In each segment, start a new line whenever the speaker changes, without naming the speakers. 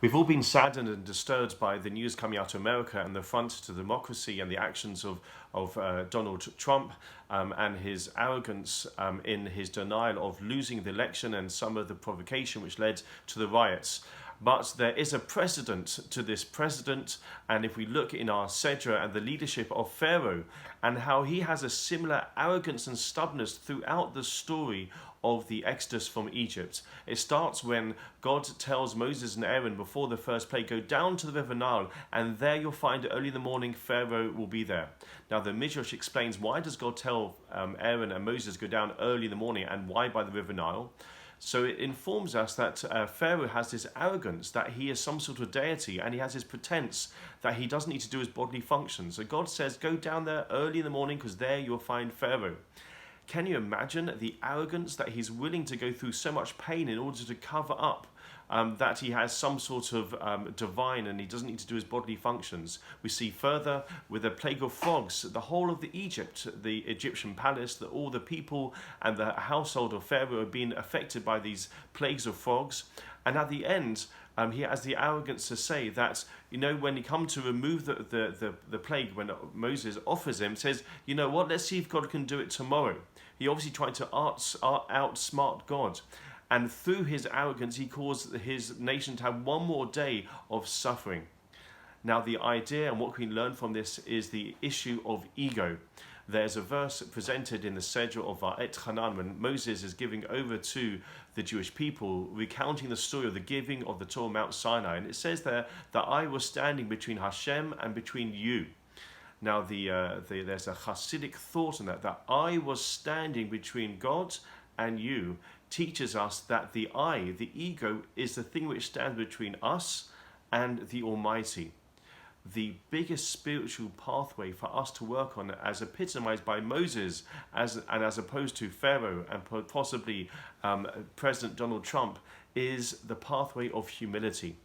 We've all been saddened and disturbed by the news coming out of America and the affront to democracy and the actions of Donald Trump and his arrogance in his denial of losing the election and some of the provocation which led to the riots. But there is a precedent to this president, and if we look in our Sedra and the leadership of Pharaoh and how he has a similar arrogance and stubbornness throughout the story of the Exodus from Egypt. It starts when God tells Moses and Aaron before the first plague, go down to the river Nile, and there you'll find early in the morning Pharaoh will be there. Now the Midrash explains, why does God tell Aaron and Moses go down early in the morning, and why by the river Nile? So it informs us that Pharaoh has this arrogance that he is some sort of deity, and he has this pretense that he doesn't need to do his bodily functions. So God says, go down there early in the morning because there you'll find Pharaoh. Can you imagine the arrogance that he's willing to go through so much pain in order to cover up that he has some sort of divine and he doesn't need to do his bodily functions? We see further with the plague of frogs, the whole of the Egyptian palace, all the people and the household of Pharaoh have been affected by these plagues of frogs. And at the end, he has the arrogance to say that, when he come to remove the plague, when Moses offers him, says, you know what, let's see if God can do it tomorrow. He obviously tried to outsmart God. And through his arrogance, he caused his nation to have one more day of suffering. Now, the idea and what we can learn from this is the issue of ego. There's a verse presented in the Sedra of Et Hanan when Moses is giving over to the Jewish people, recounting the story of the giving of the Torah on Mount Sinai. And it says there that I was standing between Hashem and between you. Now, there's a Hasidic thought in that I was standing between God and you, teaches us that the I, the ego, is the thing which stands between us and the Almighty. The biggest spiritual pathway for us to work on, as epitomized by Moses, as opposed to Pharaoh and possibly President Donald Trump, is the pathway of humility.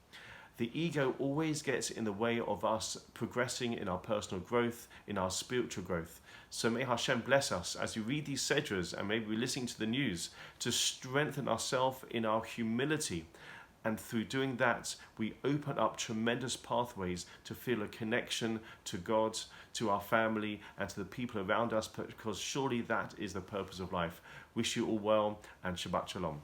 The ego always gets in the way of us progressing in our personal growth, in our spiritual growth. So may Hashem bless us as we read these sedras and maybe we're listening to the news to strengthen ourselves in our humility. And through doing that, we open up tremendous pathways to feel a connection to God, to our family, and to the people around us, because surely that is the purpose of life. Wish you all well, and Shabbat Shalom.